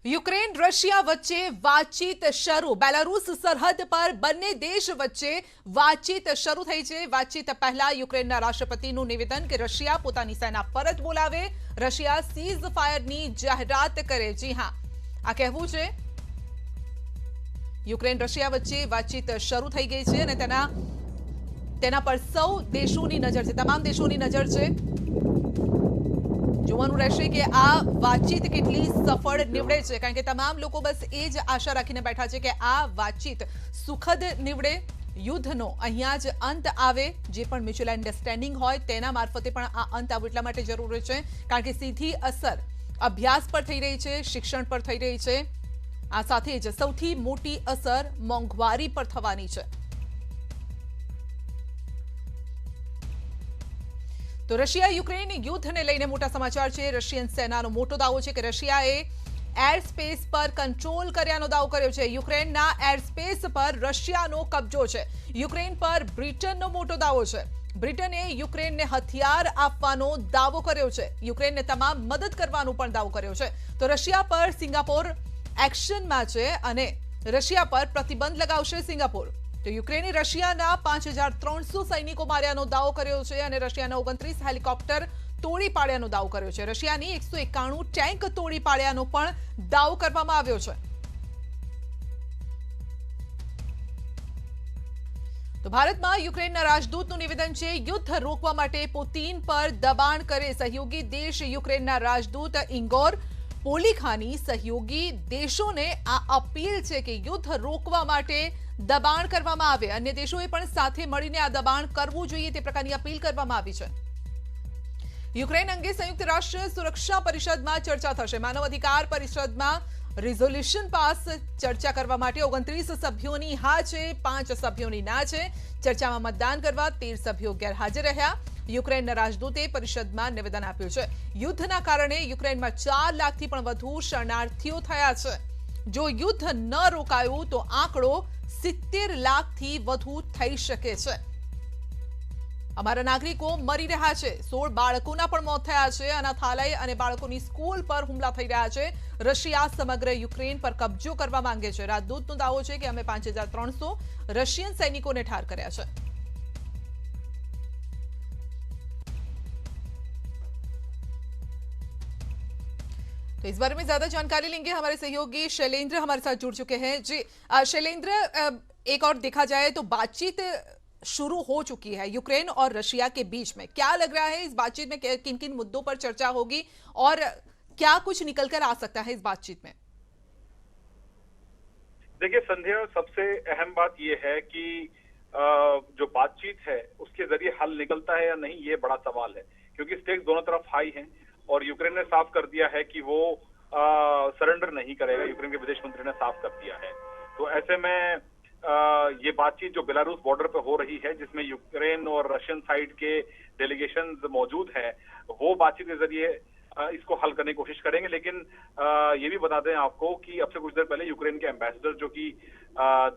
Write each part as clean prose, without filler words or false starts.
Ukraine Russia વચ્ચે વાતચીત શરૂ. બેલારુસ સરહદ પર બંને દેશ વચ્ચે વાતચીત શરૂ થઈ છે. વાતચીત પહેલા યુક્રેનના રાષ્ટ્રપતિનું નિવેદન કે રશિયા પોતાની સેના પરત બોલાવે, રશિયા સીઝ ફાયરની જાહેરાત કરે. જી હા, આ કહેવું છે. યુક્રેન રશિયા વચ્ચે વાતચીત શરૂ થઈ ગઈ છે અને તેના પર સૌ દેશોની નજર છે, તમામ દેશોની નજર છે. જોવાનું રહેશે કે આ વાતચીત કેટલી સફળ નીવડે છે, કારણ કે તમામ લોકો બસ એ જ આશા રાખીને બેઠા છે કે આ વાતચીત સુખદ નીવડે, યુદ્ધનો અહીંયા જ અંત આવે. જે પણ મ્યુચ્યુઅલ અન્ડરસ્ટેન્ડિંગ હોય તેના મારફતે પણ આ અંત આવવું એટલા માટે જરૂરી છે, કારણ કે સીધી અસર અભ્યાસ પર થઈ રહી છે, શિક્ષણ પર થઈ રહી છે. આ સાથે જ સૌથી મોટી અસર મોંઘવારી પર થવાની છે. તો રશિયા યુક્રેન યુદ્ધને લઈને મોટા સમાચાર છે. રશિયન સેનાનો મોટો દાવો છે કે રશિયાએ એર સ્પેસ પર કંટ્રોલ કર્યાનો દાવો કર્યો છે. યુક્રેનના એર સ્પેસ પર રશિયાનો કબજો છે. યુક્રેન પર બ્રિટનનો મોટો દાવો છે. બ્રિટને યુક્રેનને હથિયાર આપવાનો દાવો કર્યો છે. યુક્રેનને તમામ મદદ કરવાનો પણ દાવો કર્યો છે. તો રશિયા પર સિંગાપોર એક્શનમાં છે અને રશિયા પર પ્રતિબંધ લગાવશે સિંગાપોર. તો યુક્રેને રશિયાના 5300 સૈનિકો માર્યાનો દાવો કર્યો છે અને રશિયાના 29 હેલિકોપ્ટર તોડી પાડ્યાનો દાવો કર્યો છે. રશિયાની 191 ટેન્ક તોડી પાડ્યાનો પણ દાવો કરવામાં આવ્યો છે. તો ભારતમાં યુક્રેનના રાજદૂતનું નિવેદન છે, યુદ્ધ રોકવા માટે પુતિન પર દબાણ કરે. સહયોગી દેશ યુક્રેનના રાજદૂત ઇગોર પોલિખાની સહયોગી દેશોને આ અપીલ છે કે યુદ્ધ રોકવા માટે દબાણ કરવામાં આવે. અન્ય દેશોએ પણ સાથે મળીને આ દબાણ કરવું જોઈએ તે પ્રકારની અપીલ કરવામાં આવી છે. યુક્રેન અંગે સંયુક્ત રાષ્ટ્ર સુરક્ષા પરિષદમાં ચર્ચા થશે. માનવ અધિકાર પરિષદમાં રિઝોલ્યુશન પાસ ચર્ચા કરવા માટે 29 સભ્યોની હા છે, 5 સભ્યોની ના છે. ચર્ચામાં મતદાન કરવા 13 સભ્યો ગેરહાજર રહ્યા. યુક્રેનના રાજદૂતે પરિષદમાં નિવેદન આપ્યું છે. યુદ્ધના કારણે યુક્રેનમાં 4 લાખથી પણ વધુ શરણાર્થીઓ થયા છે. જો યુદ્ધ ન રોકાયું તો આંકડો 70 લાખથી વધુ થઈ શકે છે. અમારા નાગરિકો મરી રહ્યા છે. 16 બાળકોના પણ મોત થયા છે. અનાથાલય અને બાળકોની સ્કૂલ પર હુમલા થઈ રહ્યા છે. રશિયા સમગ્ર યુક્રેન પર કબજો કરવા માંગે છે. રાજદૂતનો દાવો છે કે અમે 5300 રશિયન સૈનિકોને ઠાર કર્યા છે. तो इस बारे में ज्यादा जानकारी लेंगे. हमारे सहयोगी शैलेंद्र हमारे साथ जुड़ चुके हैं. जी शैलेंद्र, एक और देखा जाए तो बातचीत शुरू हो चुकी है यूक्रेन और रशिया के बीच में. क्या लग रहा है इस बातचीत में किन किन मुद्दों पर चर्चा होगी और क्या कुछ निकलकर आ सकता है इस बातचीत में? देखिए संध्या, सबसे अहम बात यह है कि जो बातचीत है उसके जरिए हल निकलता है या नहीं, ये बड़ा सवाल है, क्योंकि स्टेक्स दोनों तरफ हाई हैं और यूक्रेन ने साफ कर दिया है कि वो सरेंडर नहीं करेगा. यूक्रेन के विदेश मंत्री ने साफ कर दिया है. तो ऐसे में ये बातचीत जो बेलारूस बॉर्डर पे हो रही है, जिसमें यूक्रेन और रशियन साइड के डेलीगेशन मौजूद हैं, वो बातचीत के जरिए इसको हल करने की कोशिश करेंगे. लेकिन ये भी बता दें आपको कि अब से कुछ देर पहले यूक्रेन के एम्बेसडर जो कि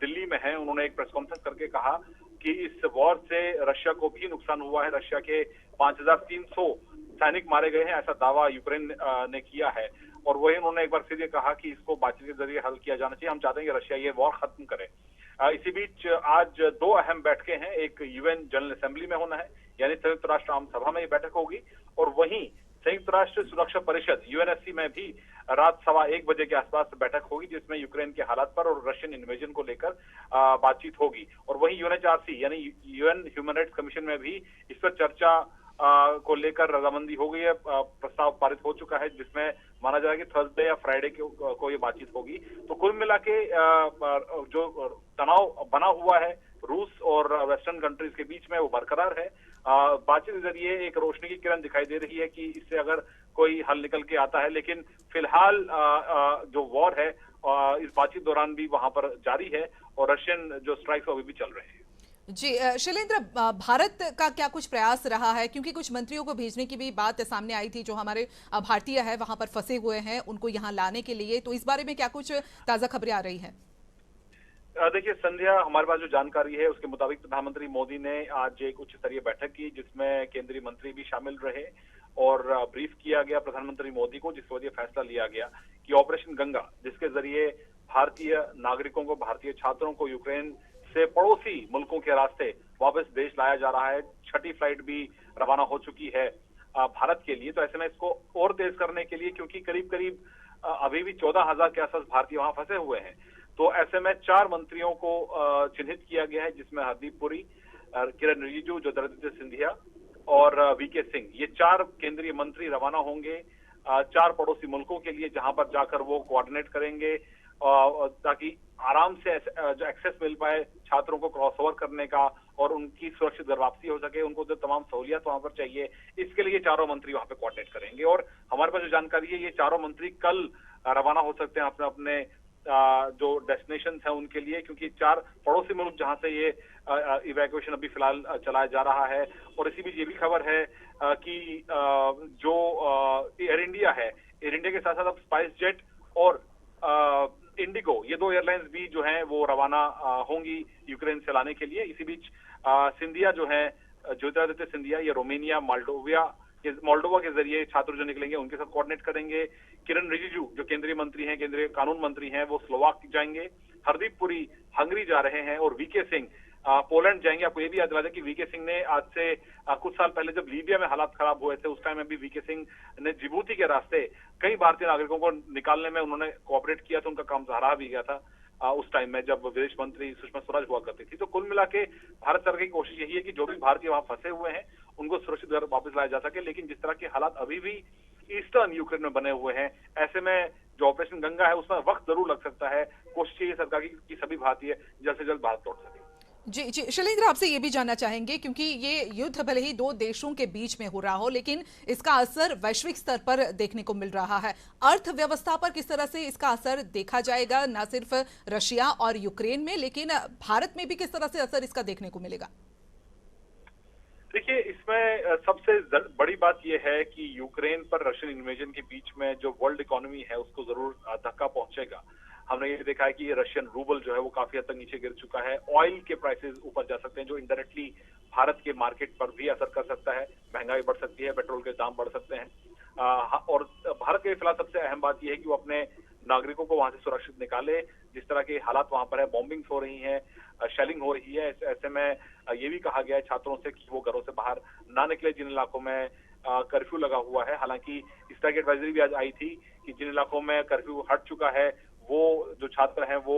दिल्ली में हैं, उन्होंने एक प्रेस कॉन्फ्रेंस करके कहा कि इस वॉर से रशिया को भी नुकसान हुआ है. रशिया के 5300 सैनिक मारे गए हैं, ऐसा दावा यूक्रेन ने किया है. और वही उन्होंने एक बार फिर ये कहा कि इसको बातचीत के जरिए हल किया जाना चाहिए. हम चाहते हैं कि रशिया ये वॉर खत्म करे. इसी बीच आज 2 अहम बैठकें हैं. एक यूएन जनरल असेंबली में होना है, यानी संयुक्त राष्ट्र आम सभा में ये बैठक होगी, और वहीं संयुक्त राष्ट्र सुरक्षा परिषद यूएनएससी में भी रात 1:15 बजे के आसपास बैठक होगी, जिसमें यूक्रेन के हालात पर और रशियन इन्वेजन को लेकर बातचीत होगी. और वहीं यूएनएचआरसी यानी यूएन ह्यूमन राइट्स कमीशन में भी इस पर चर्चा को लेकर रजामंदी हो गई है. प्रस्ताव पारित हो चुका है, जिसमें माना जा रहा है कि थर्सडे या फ्राइडे को ये बातचीत होगी. तो कुल मिला के जो तनाव बना हुआ है रूस और वेस्टर्न कंट्रीज के बीच में, वो बरकरार है. बातचीत के जरिए एक रोशनी की किरण दिखाई दे रही है कि इससे अगर कोई हल निकल के आता है. लेकिन फिलहाल जो वॉर है इस बातचीत दौरान भी वहां पर जारी है और रशियन जो स्ट्राइक्स अभी भी चल रहे हैं. जी शैलेंद्र, भारत का क्या कुछ प्रयास रहा है, क्योंकि कुछ मंत्रियों को भेजने की भी बात सामने आई थी जो हमारे भारतीय है वहां पर फंसे हुए हैं, उनको यहां लाने के लिए. तो इस बारे में क्या कुछ ताजा खबरें आ रही हैं? देखिए संध्या, हमारे पास जो जानकारी है उसके मुताबिक प्रधानमंत्री मोदी ने आज एक उच्च स्तरीय बैठक की, जिसमें केंद्रीय मंत्री भी शामिल रहे और ब्रीफ किया गया प्रधानमंत्री मोदी को, जिस वजह फैसला लिया गया कि ऑपरेशन गंगा, जिसके जरिए भारतीय नागरिकों को, भारतीय छात्रों को यूक्रेन से पड़ोसी मुल्कों के रास्ते वापस देश लाया जा रहा है। 6ठी फ्लाइट भी रवाना हो चुकी है भारत के लिए। तो ऐसे में इसको और तेज करने के लिए, क्योंकि करीब करीब अभी भी 14,000 के आसपास भारतीय वहां फंसे हुए हैं, तो ऐसे में 4 मंत्रियों को चिन्हित किया गया है, जिसमें हरदीप पुरी, किरण रिजिजू, ज्योतिरादित्य सिंधिया और वीके सिंह, ये 4 केंद्रीय मंत्री रवाना होंगे 4 पड़ोसी मुल्कों के लिए, जहां पर जाकर वो कोऑर्डिनेट करेंगे ताकि आराम से जो एक्सेस मिल पाए छात्रों को क्रॉस ओवर करने का और उनकी सुरक्षित घर वापसी हो सके, उनको जो तमाम सहूलियत वहां पर चाहिए, इसके लिए 4 मंत्री वहां पे कोऑर्डिनेट करेंगे। और हमारे पास जो जानकारी है, ये 4 मंत्री कल रवाना हो सकते हैं अपने अपने जो डेस्टिनेशन है उनके लिए, क्योंकि 4 पड़ोसी मुल्क जहां से ये इवैक्यूएशन अभी फिलहाल चलाया जा रहा है। और इसी बीच ये भी खबर है कि जो एयर इंडिया है, एयर इंडिया के साथ साथ अब स्पाइस जेट और इंडिगो, ये 2 एयरलाइंस भी जो हैं वो रवाना होंगी यूक्रेन से लाने के लिए। इसी बीच सिंधिया जो है, ज्योतिरादित्य सिंधिया, ये रोमानिया, मोल्डोवा के जरिए छात्र जो निकलेंगे उनके साथ कोऑर्डिनेट करेंगे। किरण रिजिजू जो केंद्रीय मंत्री हैं, केंद्रीय कानून मंत्री हैं, वो स्लोवाक जाएंगे। हरदीप पुरी हंगरी जा रहे हैं और वीके सिंह पोलैंड जाएंगे। आपको ये भी याद दिला दें कि वीके सिंह ने आज से कुछ साल पहले जब लीबिया में हालात खराब हुए थे, उस टाइम में भी वीके सिंह ने जिबूती के रास्ते कई भारतीय नागरिकों को निकालने में उन्होंने कोऑपरेट किया था, उनका काम सराहा भी गया था उस टाइम में जब विदेश मंत्री सुषमा स्वराज हुआ करती थी। तो कुल मिला के भारत सरकार की कोशिश यही है कि जो भी भारतीय वहां फंसे हुए हैं उनको सुरक्षित घर वापस लाया जा सके। लेकिन जिस तरह के हालात अभी भी ईस्टर्न यूक्रेन में बने हुए हैं, ऐसे में जो ऑपरेशन गंगा है उसमें वक्त जरूर लग सकता है। कोशिश यही सरकार की सभी भारतीय जल्द से जल्द भारत लौट सके। जी जी शैलेंद्र, आपसे ये भी जानना चाहेंगे, क्योंकि ये युद्ध भले ही 2 देशों के बीच में हो रहा हो, लेकिन इसका असर वैश्विक स्तर पर देखने को मिल रहा है। अर्थव्यवस्था पर किस तरह से इसका असर देखा जाएगा, न सिर्फ रशिया और यूक्रेन में, लेकिन भारत में भी किस तरह से असर इसका देखने को मिलेगा? देखिए, इसमें सबसे बड़ी बात यह है कि यूक्रेन पर रशियन इन्वेजन के बीच में जो वर्ल्ड इकोनॉमी है उसको जरूर धक्का पहुंचेगा। हमने ये देखा है कि ये रशियन रूबल जो है वो काफी हद तक नीचे गिर चुका है। ऑयल के प्राइसेस ऊपर जा सकते हैं, जो इनडायरेक्टली भारत के मार्केट पर भी असर कर सकता है। महंगाई बढ़ सकती है, पेट्रोल के दाम बढ़ सकते हैं। और भारत के फिलहाल सबसे अहम बात यह है कि वो अपने नागरिकों को वहां से सुरक्षित निकाले। जिस तरह के हालात वहां पर है, बॉम्बिंग हो रही है, शेलिंग हो रही है, ऐसे में ये भी कहा गया है छात्रों से कि वो घरों से बाहर ना निकले जिन इलाकों में कर्फ्यू लगा हुआ है। हालांकि इस तरह की एडवाइजरी भी आज आई थी कि जिन इलाकों में कर्फ्यू हट चुका है वो जो छात्र हैं वो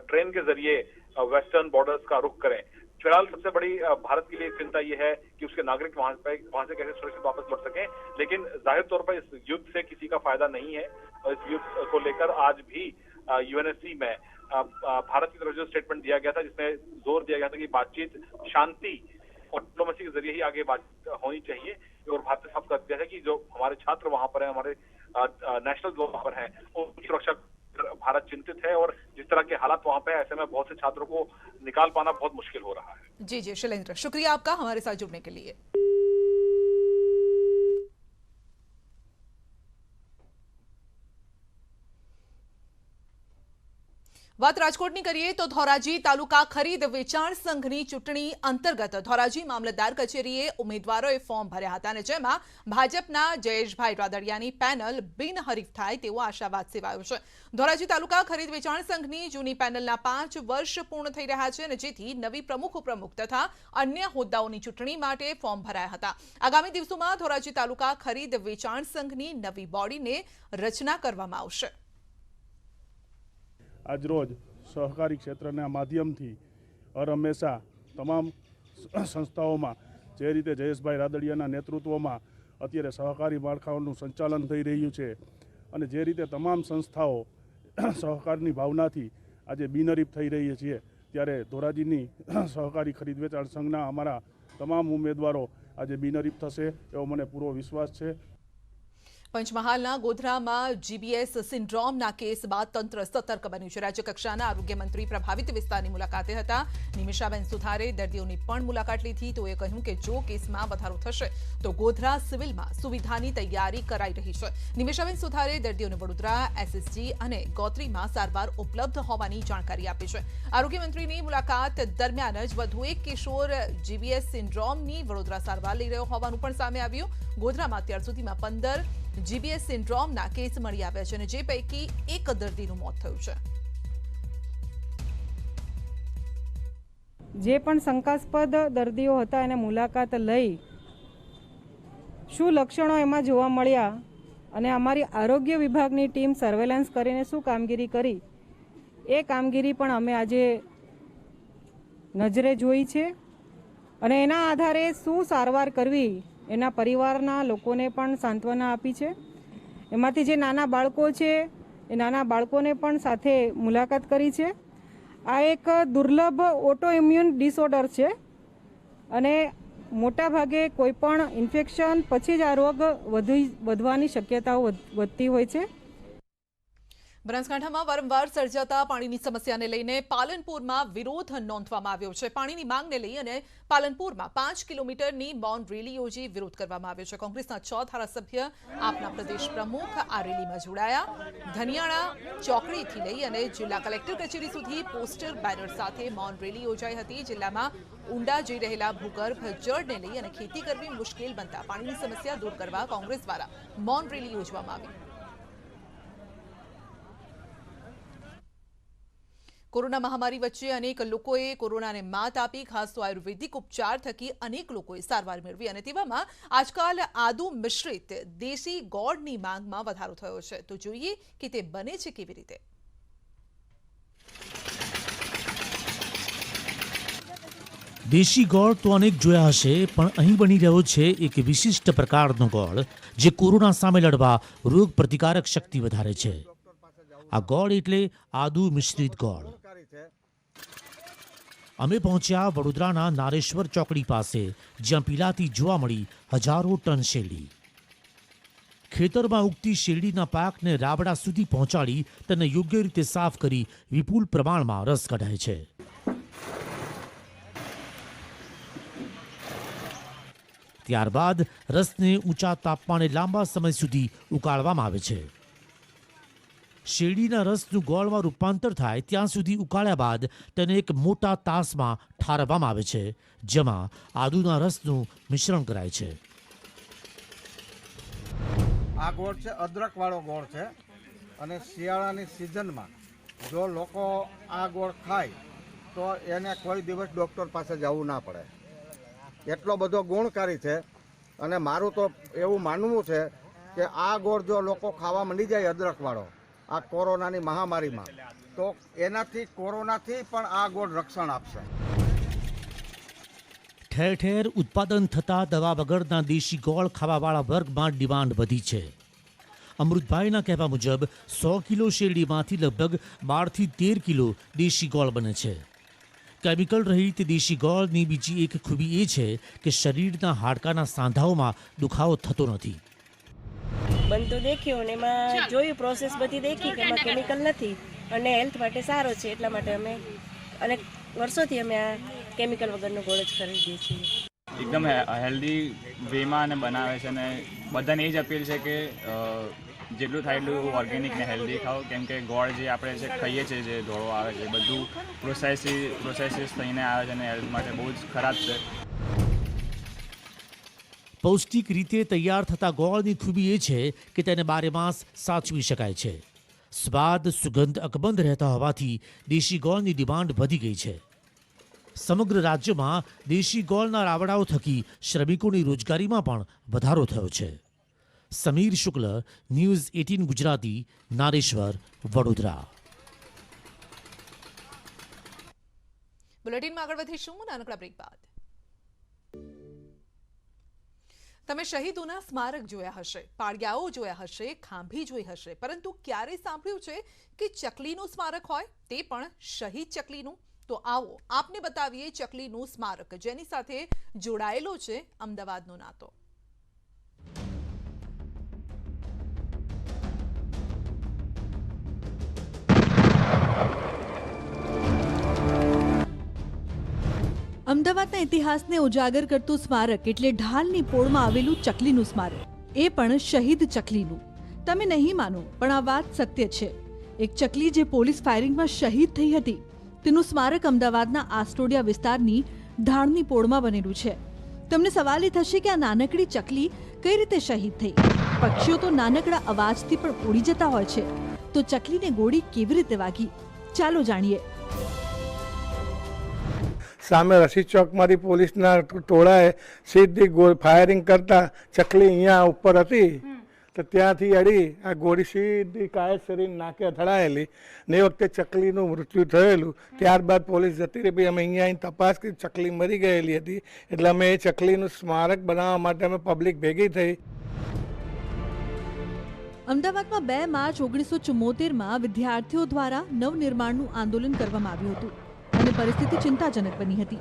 ट्रेन के जरिए वेस्टर्न बॉर्डर्स का रुख करें। फिलहाल सबसे बड़ी भारत के लिए चिंता ये है कि उसके नागरिक वहां से कैसे सुरक्षित वापस लौट सकें। लेकिन जाहिर तौर पर इस युद्ध से किसी का फायदा नहीं है। इस युद्ध को लेकर आज भी यूएनएससी में भारत की तरफ जो स्टेटमेंट दिया गया था, जिसमें जोर दिया गया था कि बातचीत, शांति और डिप्लोमेसी के जरिए ही आगे बात होनी चाहिए। और भारत ने साफ कर दिया है कि जो हमारे छात्र वहां पर है, हमारे नेशनल वहां पर है, उनकी सुरक्षा भारत चिंतित है। और जिस तरह के हालात वहां पे, ऐसे में बहुत से छात्रों को निकाल पाना बहुत मुश्किल हो रहा है। जी जी शैलेंद्र, शुक्रिया आपका हमारे साथ जुड़ने के लिए। વાત રાજકોટની કરીએ તો ધોરાજી તાલુકા ખરીદ વેચાણ સંઘની ચૂંટણી અંતર્ગત ધોરાજી મામલતદાર કચેરીએ ઉમેદવારોએ ફોર્મ ભર્યા હતા અને જેમાં ભાજપના જયેશભાઈ રાદડિયાની પેનલ બિનહરીફ થાય તેવો આશાવાદ સેવાયો છે। ધોરાજી તાલુકા ખરીદ વેચાણ સંઘની જૂની પેનલના 5 વર્ષ પૂર્ણ થઈ રહ્યા છે અને જેથી નવી પ્રમુખ ઉપપ્રમુખ તથા અન્ય હોદ્દાઓની ચૂંટણી માટે ફોર્મ ભરાયા હતા। આગામી દિવસોમાં ધોરાજી તાલુકા ખરીદ વેચાણ સંઘની નવી બોડીને રચના કરવામાં આવશે। આજરોજ સહકારી ક્ષેત્રના માધ્યમથી હર હંમેશા તમામ સંસ્થાઓમાં જે રીતે જયેશભાઈ રાદડિયાના નેતૃત્વમાં અત્યારે સહકારી માળખાઓનું સંચાલન થઈ રહ્યું છે અને જે રીતે તમામ સંસ્થાઓ સહકારની ભાવનાથી આજે બિનહરીફ થઈ રહી છે, ત્યારે ધોરાજીની સહકારી ખરીદ વેચાણ સંઘના અમારા તમામ ઉમેદવારો આજે બિનહરીફ થશે એવો મને પૂરો વિશ્વાસ છે। પંચમહાલના ગોધરામાં જીબીએસ સિન્ડ્રોમના કેસ બાદ તંત્ર સતર્ક બન્યું છે. રાજ્ય કક્ષાના આરોગ્ય મંત્રી પ્રભાવિત વિસ્તારની મુલાકાતે હતા. નિમિષાબેન સુથારે દર્દીઓની પણ મુલાકાત લીધી. તેઓએ કહ્યું કે જો કેસમાં વધારો થશે તો ગોધરા સિવિલમાં સુવિધાની તૈયારી કરાઈ રહી છે. નિમિષાબેન સુથારે દર્દીઓને વડોદરા, એસએસજી અને ગોત્રીમાં સારવાર ઉપલબ્ધ હોવાની જાણકારી આપી છે. આરોગ્ય મંત્રીની મુલાકાત દરમિયાન જ વધુ એક કિશોર જીબીએસ સિન્ડ્રોમની વડોદરા સારવાર લઈ રહ્યો હોવાનું પણ સામે આવ્યું. ગોધરામાં અત્યાર સુધીમાં 15 જીબીએસ સિન્ડ્રોમના કેસ મળી આવ્યા છે અને જે પૈકી એક દર્દીનું મોત થયું છે. જે પણ શંકાસ્પદ દર્દીઓ હતા એને મુલાકાત લઈ શું લક્ષણો એમાં જોવા મળ્યા અને અમારી આરોગ્ય વિભાગની ટીમ સર્વેલન્સ કરીને શું કામગીરી કરી એ કામગીરી પણ અમે આજે નજરે જોઈ છે અને એના આધારે શું સારવાર કરવી એના પરિવારના લોકોને પણ સાંત્વના આપી છે. એમાંથી જે નાના બાળકો છે એ નાના બાળકોને પણ સાથે મુલાકાત કરી છે. આ એક દુર્લભ ઓટો ઇમ્યુન ડિસઓર્ડર છે અને મોટા ભાગે કોઈ પણ ઇન્ફેક્શન પછી જ આ રોગ વધવાની શક્યતાઓ વધતી હોય છે. બનાસકાંઠામાં વારંવાર સર્જાતા પાણીની સમસ્યાને લઈને પાલનપુરમાં વિરોધ નોંધવામાં આવ્યો છે. પાણીની માંગને લઈ અને પાલનપુરમાં 5 કિલોમીટરની મૌન રેલી યોજી વિરોધ કરવામાં આવ્યો છે. કોંગ્રેસના 6 ધારાસભ્ય આપના પ્રદેશ પ્રમુખ આ રેલીમાં જોડાયા. ધનિયાણા ચોકડીથી લઈ અને જિલ્લા કલેક્ટર કચેરી સુધી પોસ્ટર બેનર સાથે મૌન રેલી યોજાઈ હતી. જિલ્લામાં ઊંડા જઈ રહેલા ભૂગર્ભ જળને લઈ અને ખેતી કરવી મુશ્કેલ બનતા પાણીની સમસ્યા દૂર કરવા કોંગ્રેસ દ્વારા મૌન રેલી યોજવામાં આવી. કોરોના મહામારી વચ્ચે અનેક લોકોએ કોરોનાને માત આપી. ખાસ તો આયુર્વેદિક ઉપચાર થકી અનેક લોકોએ સારવાર મેળવી અને તેવામાં આજકાલ આદુ મિશ્રિત દેશી ગોળની માંગમાં વધારો થયો છે. તો જોઈએ કે તે બને છે કેવી રીતે. દેશી ગોળ તો અનેક જોયા હશે, પણ અહીં બની રહ્યો છે એક વિશિષ્ટ પ્રકારનો ગોળ જે કોરોના સામે લડવા રોગ પ્રતિકારક શક્તિ વધારે છે. આ ગોળ એટલે આદુ મિશ્રિત ગોળ. અમે પહોંચ્યા વડોદરાના નારેશ્વર ચોકડી પાસે, જ્યાં પીલાતી જોવા મળી હજારો ટન શેરડી. ખેતરમાં ઉગતી શેરડીના પાકને રાબડા સુધી પહોંચાડી તેને યોગ્ય રીતે સાફ કરી વિપુલ પ્રમાણમાં રસ કઢાય છે. ત્યારબાદ રસને ઊંચા તાપમાને લાંબા સમય સુધી ઉકાળવામાં આવે છે. શેરડીના રસનું ગોળમાં રૂપાંતર થાય ત્યાં સુધી ઉકાળ્યા બાદ તેને એક મોટા તાસમાં ઠારવામાં આવે છે, જેમાં આદુના રસનું મિશ્રણ કરાય છે. આ ગોળ છે અદરકવાળો ગોળ છે અને શિયાળાની સિઝનમાં જો લોકો આ ગોળ ખાય તો એને કોઈ દિવસ ડૉક્ટર પાસે જવું ના પડે. એટલો બધો ગુણકારી છે અને મારું તો એવું માનવું છે કે આ ગોળ જો લોકો ખાવા માંડી જાય અદરકવાળો આ કોરોનાની મહામારીમાં, તો એનાથી કોરોનાથી પણ આ ગોળ રક્ષણ આપશે. ઠેર ઠેર ઉત્પાદન થતા દવા વગરના દેશી ગોળ ખાવાવાળા વર્ગમાં ડિમાન્ડ વધી છે. અમૃતભાઈના કહેવા મુજબ 100 કિલો શેરડીમાંથી લગભગ 12 થી 13 કિલો દેશી ગોળ બને છે. કેમિકલ રહિત દેશી ગોળની બીજી એક ખૂબી એ છે કે શરીરના હાડકાના સાંધાઓમાં દુખાવો થતો નથી. બનતું દેખ્યું અને એમાં જોયું, પ્રોસેસ બધી દેખી કે એમાં કેમિકલ નથી અને હેલ્થ માટે સારો છે. એટલા માટે અમે અનેક વર્ષોથી અમે આ કેમિકલ વગરનો ગોળ જ ખરીદીએ છીએ. એકદમ હેલ્ધી વેમાં અને બનાવે છે અને બધાને એ જ અપીલ છે કે જેટલું થાય એટલું ઓર્ગેનિક ને હેલ્ધી ખાઓ, કેમ કે ગોળ જે આપણે જે ખાઈએ છીએ, જે ધોળો આવે છે, બધું પ્રોસેસીસ થઈને આવે છે અને હેલ્થ માટે બહુ જ ખરાબ છે. પૌષ્ટિક રીતે તૈયાર થતા ગોળની ખૂબી એ છે કે તેને બારેમાસ સાચવી શકાય છે. સ્વાદ સુગંધ અકબંધ રહેતા હોવાથી દેશી ગોળની ડિમાન્ડ વધી ગઈ છે. સમગ્ર રાજ્યમાં દેશી ગોળના રાવડાઓ થકી શ્રમિકોની રોજગારીમાં પણ વધારો થયો છે. સમીર શુક્લ, ન્યૂઝ 18 ગુજરાતી, નારેશ્વર, વડોદરા. બુલેટિનમાં આગળ વધીશું નાનકડા બ્રેક બાદ. તમે શહીદોના સ્મારક જોયા હશે, પાળિયાઓ જોયા હશે, ખાંભી જોઈ હશે, પરંતુ ક્યારે સાંભળ્યું છે કે ચકલીનું સ્મારક હોય, તે પણ શહીદ ચકલીનું? તો આવો આપને બતાવીએ ચકલીનું સ્મારક, જેની સાથે જોડાયેલો છે અમદાવાદનો નાતો. અમદાવાદના ઇતિહાસને ઉજાગર કરતું સ્મારક એટલે ઢાલની પોળમાં આવેલું ચકલીનું સ્મારક, એ પણ શહીદ ચકલીનું. તમે નહીં માનો પણ આ વાત સત્ય છે. એક ચકલી જે પોલીસ ફાયરિંગમાં શહીદ થઈ હતી તેનું સ્મારક અમદાવાદના આસ્ટોડિયા વિસ્તારની ઢાળની પોળમાં બનેલું છે. તમને સવાલ એ થશે કે આ નાનકડી ચકલી કઈ રીતે શહીદ થઈ? પક્ષીઓ તો નાનકડા અવાજથી પણ ઉડી જતા હોય છે, તો ચકલીને ગોળી કેવી રીતે વાગી? ચાલો જાણીએ. સામે રશીદ ચોકમાંથી પોલીસના ટોળાએ સીધી ફાયરિંગ કરતા ચકલી અહીંયા ઉપર હતી તો ત્યાંથી અડી આ ગોળી સીધી કાયદ શરીર નાકે અથડાયેલી ને એ વખતે ચકલીનું મૃત્યુ થયેલું. ત્યારબાદ પોલીસ જતી રહી, ભાઈ અમે અહીંયા તપાસ કરી, ચકલી મરી ગયેલી હતી એટલે અમે એ ચકલીનું સ્મારક બનાવવા માટે અમે પબ્લિક ભેગી થઈ. અમદાવાદમાં 2 માર્ચ 1974માં વિદ્યાર્થીઓ દ્વારા નવનિર્માણનું આંદોલન કરવામાં આવ્યું હતું અને પરિસ્થિતિ ચિંતાજનક બની હતી.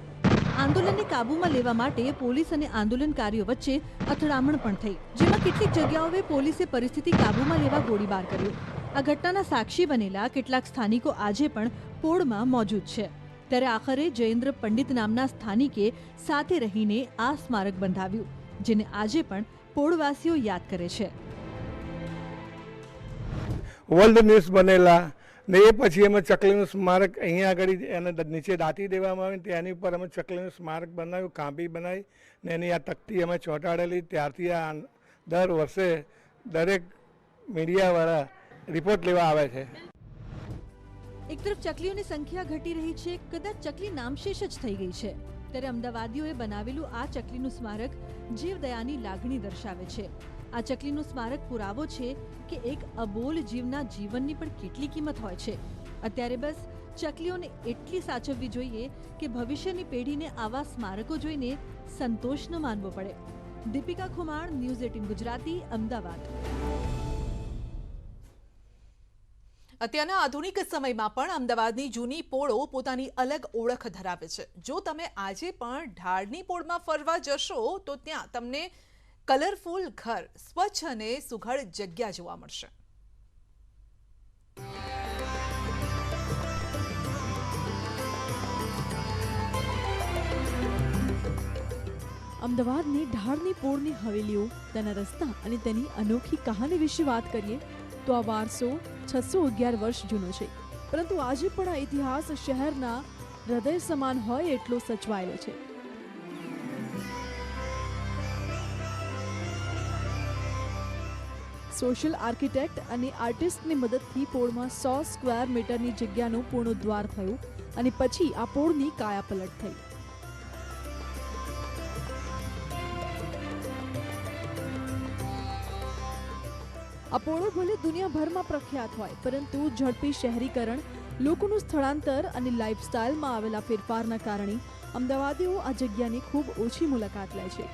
આંદોલનને કાબૂમાં લેવા માટે પોલીસ અને આંદોલનકારીઓ વચ્ચે અથડામણ પણ થઈ, જેમાં કેટલીક જગ્યાઓએ પોલીસે પરિસ્થિતિ કાબૂમાં લેવા ગોળીબાર કર્યો. આ ઘટનાના સાક્ષી બનેલા કેટલાક સ્થાનિકો આજે પણ પોળમાં મોજૂદ છે. ત્યારે આખરે જયેન્દ્ર પંડિત નામના સ્થાનિકે સાથે રહીને આ સ્મારક બંધાવ્યું, જેને આજે પણ પોળવાસીઓ યાદ કરે છે. વર્લ્ડ ન્યૂઝ બનેલા ને એ પછી અમે ચકલીનું સ્મારક અહીંયા આગળ એને નીચે દાટી દેવામાં આવી, તેની ઉપર અમે ચકલીનું સ્મારક બનાવ્યું, કાંબી બનાવી ને એની આ તકતી અમે ચોંટાડેલી. ત્યારથી આ દર વર્ષે દરેક મીડિયાવાળા રિપોર્ટ લેવા આવે છે. એક તરફ ચકલીઓની સંખ્યા ઘટી રહી છે, કદાચ ચકલી નામશેષ જ થઈ ગઈ છે, ત્યારે અમદાવાદીઓએ બનાવેલું આ ચકલીનું સ્મારક જીવદયાની લાગણી દર્શાવે છે. આ ચકલીનું સ્મારક પુરાવો છે કે એક અબોલ જીવના જીવનની પણ કેટલી કિંમત હોય છે. અત્યારે બસ ચકલીઓને એટલી સાચવવી જોઈએ કે ભવિષ્યની પેઢીને આવા સ્મારકો જોઈને સંતોષ ન માનવો પડે. દીપિકા ખુમાણ, ન્યૂઝ 18 ગુજરાતી, અમદાવાદ. અત્યારના આધુનિક સમયમાં પણ અમદાવાદની જૂની પોળો પોતાની અલગ ઓળખ ધરાવે છે. જો તમે આજે પણ ઢાળની પોળમાં ફરવા જશો તો ત્યાં તમને કલરફુલ ઘર, સ્વચ્છ અને સુઘડ જગ્યા જોવા મળશે. અમદાવાદની ઢાળની પોળની હવેલીઓ, તેના રસ્તા અને તેની અનોખી કહાની વિશે વાત કરીએ તો આ વારસો 611 વર્ષ જૂનો છે, પરંતુ આજે પણ આ ઇતિહાસ શહેરના હૃદય સમાન હોય એટલો સચવાયેલો છે. સોશિયલ આર્કિટેક્ટ અને આર્ટિસ્ટની મદદથી પોળમાં 100 સ્ક્વેર મીટરની જગ્યાનું પૂર્ણોદ્વાર થયું અને પછી આ પોળની કાયાપલટ થઈ. આ પોળો ભલે દુનિયાભરમાં પ્રખ્યાત હોય, પરંતુ ઝડપી શહેરીકરણ, લોકોનું સ્થળાંતર અને લાઇફસ્ટાઇલમાં આવેલા ફેરફારના કારણે અમદાવાદીઓ આ જગ્યાની ખૂબ ઓછી મુલાકાત લે છે.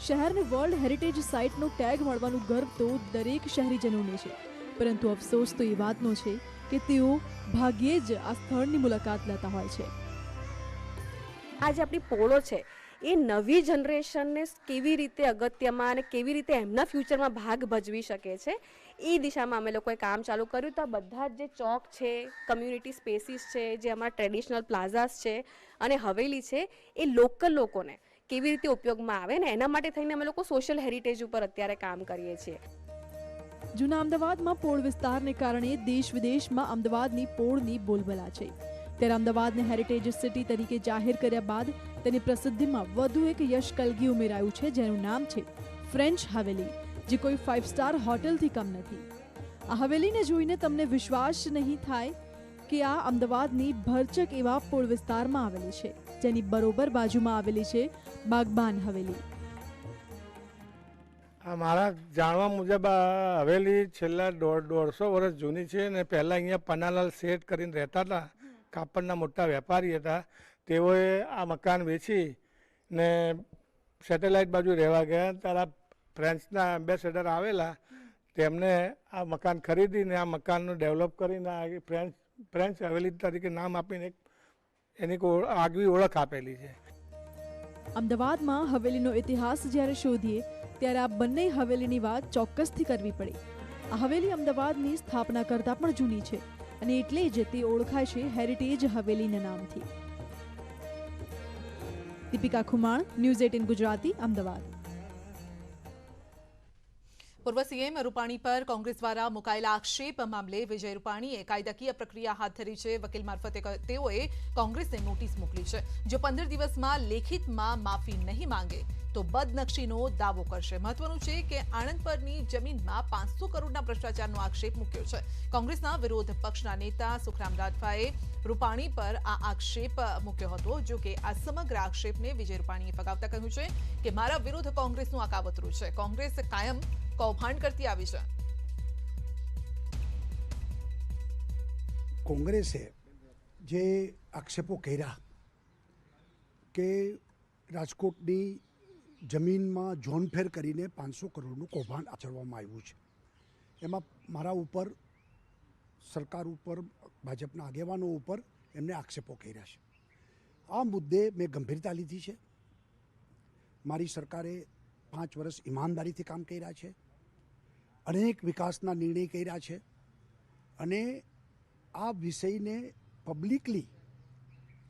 શહેરને વર્લ્ડ હેરિટેજ સાઇટનો ટેગ મળવાનું ગર્વ તો દરેક શહેરીજનોને છે, પરંતુ અફસોસ તો એ વાતનો છે કે તેઓ ભાગ્યે જ આ સ્થળની મુલાકાત લેતા હોય છે. આજે આપણી પોળો છે એ નવી જનરેશનને કેવી રીતે અગત્યમાં અને કેવી રીતે એમના ફ્યુચરમાં ભાગ ભજવી શકે છે એ દિશામાં અમે લોકોએ કામ ચાલુ કર્યું. તો આ બધા જ જે ચોક છે, કમ્યુનિટી સ્પેસીસ છે, જે અમારા ટ્રેડિશનલ પ્લાઝાસ છે અને હવેલી છે, એ લોકલ લોકોને કેવી રીતે ઉપયોગમાં આવે ને એના માટે થઈને અમે લોકો સોશિયલ હેરિટેજ ઉપર અત્યારે કામ કરીએ છીએ. જૂના અમદાવાદમાં પોળ વિસ્તારને કારણે દેશ વિદેશમાં અમદાવાદની પોળની બોલબાલા છે. ત્યારે અમદાવાદને હેરિટેજ સિટી તરીકે જાહેર કર્યા બાદ તેની પ્રસિદ્ધિમાં વધુ એક યશ કલગી ઉમેરાયું છે, જેનું નામ છે ફ્રેન્ચ હવેલી, જે કોઈ 5 સ્ટાર હોટલથી કમ નથી. આ હવેલીને જોઈને તમને વિશ્વાસ નહીં થાય કે આ અમદાવાદની ભરચક એવા પોળ વિસ્તારમાં આવેલી છે, જેની બરોબર બાજુમાં આવેલી છે બાગબાન હવેલી. મારા જાણવા મુજબ આ હવેલી છેલ્લા 150 વર્ષ જૂની છે ને પહેલાં અહીંયા પન્નાલાલ શેઠ કરીને રહેતા હતા, કાપડના મોટા વેપારી હતા. તેઓએ આ મકાન વેચી ને સેટેલાઇટ બાજુ રહેવા ગયા. ત્યારે ફ્રેન્ચના એમ્બેસેડર આવેલા, તેમને આ મકાન ખરીદીને આ મકાનનું ડેવલપ કરીને આ ફ્રેન્ચ હવેલી તરીકે નામ આપીને એની આગવી ઓળખ આપેલી છે. અમદાવાદમાં હવેલીનો ઇતિહાસ જ્યારે શોધીએ ત્યારે આ બંને હવેલીની વાત ચોક્કસથી કરવી પડે. આ હવેલી અમદાવાદની સ્થાપના કરતાં પણ જૂની છે. અને એટલે જ તે ઓળખાય છે હેરિટેજ હવેલીના નામથી. દીપિકા ખુમાણ, ન્યૂઝ 18 ગુજરાતી, અમદાવાદ. પૂર્વ સીએમ રૂપાણી પર કોંગ્રેસ દ્વારા મુકાયેલા આક્ષેપ મામલે વિજય રૂપાણીએ કાયદાકીય પ્રક્રિયા હાથ ધરી છે. વકીલ મારફતે તેઓએ કોંગ્રેસને નોટિસ મોકલી છે. જો 15 દિવસમાં લેખિતમાં માફી નહીં માંગે તો બદનક્ષીનો દાવો કરશે. મહત્વનું છે કે આણંદ પરની જમીનમાં 500 કરોડના ભ્રષ્ટાચારનો આક્ષેપ મૂક્યો છે. કોંગ્રેસના વિરોધ પક્ષના નેતા સુખરામ રાઠવાએ રૂપાણી પર આ આક્ષેપ મૂક્યો હતો. જો કે આ સમગ્ર આક્ષેપને વિજય રૂપાણીએ ફગાવતા કહ્યું છે કે મારા વિરુદ્ધ કોંગ્રેસનું આ કાવતરું છે. કોંગ્રેસ કાયમ કૌભાંડ કરતી આવી છે. કોંગ્રેસે જે આક્ષેપો કર્યા કે રાજકોટની જમીનમાં ઝોનફેર કરીને 500 કરોડનું કૌભાંડ આચરવામાં આવ્યું છે, એમાં મારા ઉપર, સરકાર ઉપર, ભાજપના આગેવાનો ઉપર એમને આક્ષેપો કર્યા છે. આ મુદ્દે મેં ગંભીરતા લીધી છે. મારી સરકારે 5 વર્ષ ઈમાનદારીથી કામ કર્યા છે, અનેક વિકાસના નિર્ણય કર્યા છે અને આ વિષયને પબ્લિકલી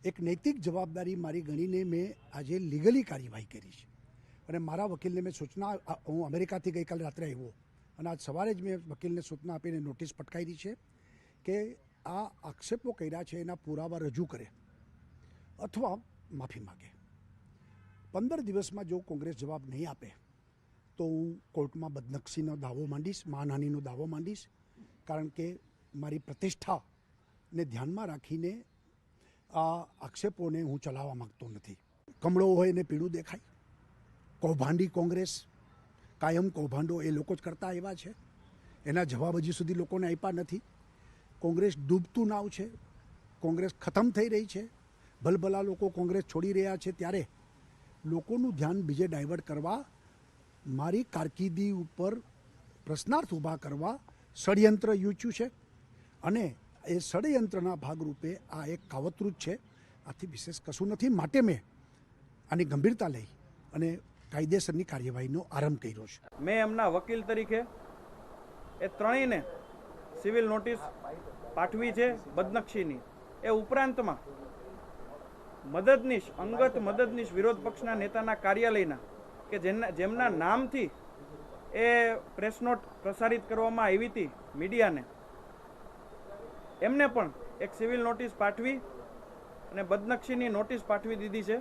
એક નૈતિક જવાબદારી મારી ગણીને મેં આજે લીગલી કાર્યવાહી કરી છે. અને મારા વકીલને મેં સૂચના, હું અમેરિકાથી ગઈકાલે રાત્રે આવ્યો અને આજ સવારે જ મેં વકીલને સૂચના આપીને નોટિસ પટકાવી છે કે આ આક્ષેપો કર્યા છે એના પુરાવા રજૂ કરે અથવા માફી માગે. 15 દિવસમાં જો કોંગ્રેસ જવાબ નહીં આપે તો હું કોર્ટમાં બદનક્ષીનો દાવો માંડીશ, માનહાનિનો દાવો માંડીશ. કારણ કે મારી પ્રતિષ્ઠાને ધ્યાનમાં રાખીને આ આક્ષેપોને હું ચલાવવા માગતો નથી. કમળો હોય એને પીળું દેખાય. કૌભાંડી કોંગ્રેસ, કાયમ કૌભાંડો એ લોકો જ કરતા આવ્યા છે. એના જવાબ હજી સુધી લોકોને આપ્યા નથી. કોંગ્રેસ ડૂબતું નાવ છે. કોંગ્રેસ ખતમ થઈ રહી છે. ભલભલા લોકો કોંગ્રેસ છોડી રહ્યા છે ત્યારે લોકોનું ધ્યાન બીજે ડાયવર્ટ કરવા, મારી કારકિર્દી ઉપર પ્રશ્નાર્થ ઊભા કરવા ષડયંત્ર યોજ્યું છે અને એ ષડયંત્રના ભાગરૂપે આ એક કાવતરું જ છે. આથી વિશેષ કશું નથી. માટે મેં આની ગંભીરતા લઈ અને કાયદેસરની કાર્યવાહીનો આરંભ કર્યો છે. મેં એમના વકીલ તરીકે એ ત્રણેયને સિવિલ નોટિસ પાઠવી છે બદનક્ષીની. એ ઉપરાંતમાં મદદનીશ, અંગત મદદનીશ વિરોધ પક્ષના નેતાના કાર્યાલયના કે જેમના નામથી એ પ્રેસ નોટ પ્રસારિત કરવામાં આવી હતી મીડિયાને, એમને પણ એક સિવિલ નોટિસ પાઠવી અને બદનક્ષીની નોટિસ પાઠવી દીધી છે.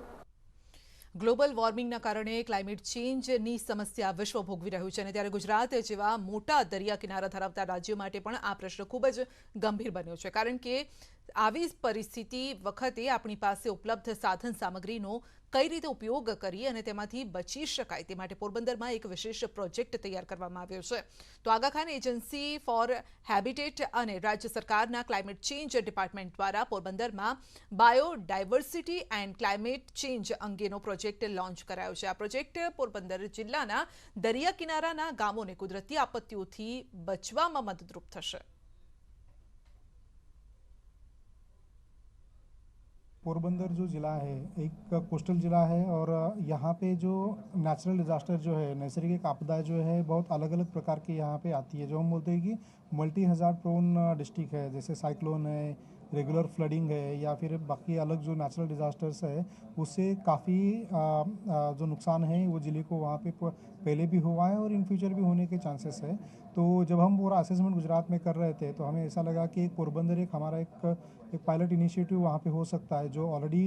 ગ્લોબલ વોર્મિંગના કારણે ક્લાઇમેટ ચેન્જની સમસ્યા વિશ્વ ભોગવી રહ્યું છે અને ત્યારે ગુજરાત જેવા મોટા દરિયા કિનારા ધરાવતા રાજ્યો માટે પણ આ પ્રશ્ન ખૂબ જ ગંભીર બન્યો છે. કારણ કે આવી પરિસ્થિતિ વખતે આપણી પાસે ઉપલબ્ધ સાધન સામગ્રીનો કઈ રીતે ઉપયોગ કરી અને તેમાંથી બચી શકાય તે માટે પોરબંદરમાં એક વિશેષ પ્રોજેક્ટ તૈયાર કરવામાં આવ્યો છે. તો આગા ખાન એજન્સી ફોર હેબિટેટ અને રાજ્ય સરકારના ક્લાઇમેટ ચેન્જ ડિપાર્ટમેન્ટ દ્વારા પોરબંદરમાં બાયોડાયવર્સિટી એન્ડ ક્લાઇમેટ ચેન્જ અંગેનો પ્રોજેક્ટ લોન્ચ કરાયો છે. આ પ્રોજેક્ટ પોરબંદર જિલ્લાના દરિયા કિનારાના ગામોને કુદરતી આપત્તિઓથી બચવામાં મદદરૂપ થશે. पोरबंदर जो ज़िला है एक कोस्टल ज़िला है और यहाँ पे जो नेचुरल डिज़ास्टर जो है, नैसर्गिक आपदाएं जो है बहुत अलग अलग प्रकार की यहाँ पे आती है. जो हम बोलते हैं कि मल्टी हज़ार प्रोन डिस्ट्रिक्ट है, जैसे साइक्लोन है, रेगुलर फ्लडिंग है या फिर बाकी अलग जो नेचुरल डिज़ास्टर्स है उससे काफ़ी जो नुकसान है वो ज़िले को वहाँ पे पहले भी हुआ है और इन फ्यूचर भी होने के चांसेस है. तो जब हम पूरा असेसमेंट गुजरात में कर रहे थे तो हमें ऐसा लगा कि पोरबंदर एक हमारा एक पायलट इनिशिएटिव वहाँ पे हो सकता है जो ऑलरेडी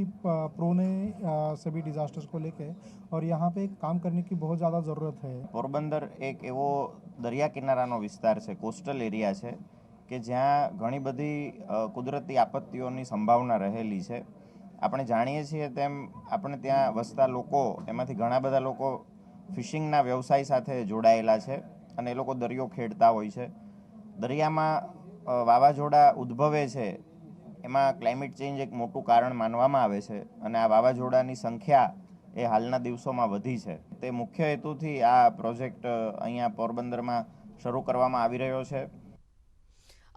प्रोन है सभी डिज़ास्टर्स को लेके और यहाँ पे काम करने की बहुत ज़्यादा ज़रूरत है. पोरबंदर एक एवो दरिया किनारानो विस्तार है, कोस्टल एरिया है કે જ્યાં ઘણી બધી કુદરતી આપત્તિઓની સંભાવના રહેલી છે. આપણે જાણીએ છીએ તેમ આપણે ત્યાં વસતા લોકો, એમાંથી ઘણા બધા લોકો ફિશિંગના વ્યવસાય સાથે જોડાયેલા છે અને એ લોકો દરિયો ખેડતા હોય છે. દરિયામાં વાવાઝોડા ઉદ્ભવે છે એમાં ક્લાઇમેટ ચેન્જ એક મોટું કારણ માનવામાં આવે છે અને આ વાવાઝોડાની સંખ્યા એ હાલના દિવસોમાં વધી છે. તે મુખ્ય હેતુથી આ પ્રોજેક્ટ અહીંયા પોરબંદરમાં શરૂ કરવામાં આવી રહ્યો છે.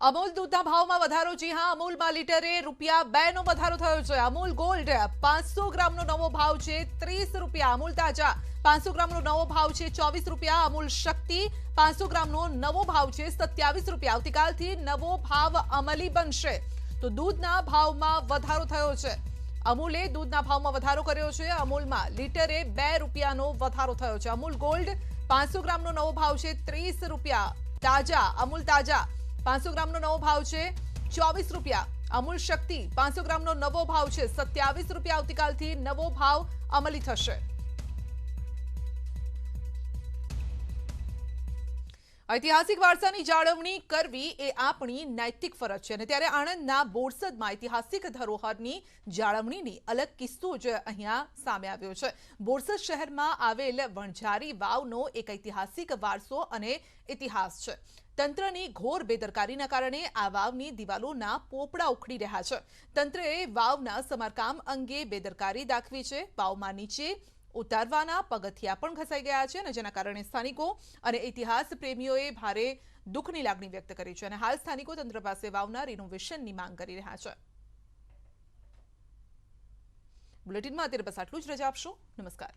અમૂલ દૂધના ભાવમાં વધારો. જી હા, અમૂલમાં લીટરે ₹2 નો વધારો થયો છે. અમૂલ ગોલ્ડ 500 ગ્રામનો નવો ભાવ છે ₹30. અમૂલ તાજા 500 ગ્રામનો નવો ભાવ છે ₹24. અમૂલ શક્તિ 500 ગ્રામનો નવો ભાવ છે 27 રૂપિયા। આવતીકાલથી નવો ભાવ અમલી બનશે। તો દૂધના ભાવમાં વધારો થયો છે। અમૂલે દૂધના ભાવમાં વધારો કર્યો છે। અમૂલમાં લીટરે 2 રૂપિયાનો વધારો થયો છે। અમૂલ ગોલ્ડ 500 ગ્રામનો નવો ભાવ છે 30 રૂપિયા। તાજા અમૂલ તાજા 500 ગ્રામનો નવો ભાવ છે 24 રૂપિયા। અમૂલ શક્તિ 500 ગ્રામનો નવો ભાવ છે 27 રૂપિયા। આવતીકાલથી નવો ભાવ અમલી થશે। ઐતિહાસિક વારસાની જાળવણી કરવી એ આપણી નૈતિક ફરજ છે, અને ત્યારે આણંદના બોરસદમાં ઐતિહાસિક ધરોહરની જાળવણીની અલગ કિસ્સો જ અહીંયા સામે આવ્યો છે। બોરસદ શહેરમાં આવેલ વણઝારી વાવનો એક ઐતિહાસિક વારસો અને ઇતિહાસ છે। તંત્રની ઘોર બેદરકારીના કારણે આ વાવની દિવાલોના પોપડા ઉખડી રહ્યા છે। તંત્રએ વાવના સમારકામ અંગે બેદરકારી દાખવી છે। વાવમાં નીચે ઉતારવાના પગથિયા પણ ઘસાઈ ગયા છે, અને જેના કારણે સ્થાનિકો અને ઇતિહાસ પ્રેમીઓએ ભારે દુઃખની લાગણી વ્યક્ત કરી છે, અને હાલ સ્થાનિકો તંત્ર પાસે વાવના રિનોવેશનની માંગ કરી રહ્યા છે। બુલેટિનમાં અત્યારે બસ આટલું જ। રજા આપશો। નમસ્કાર।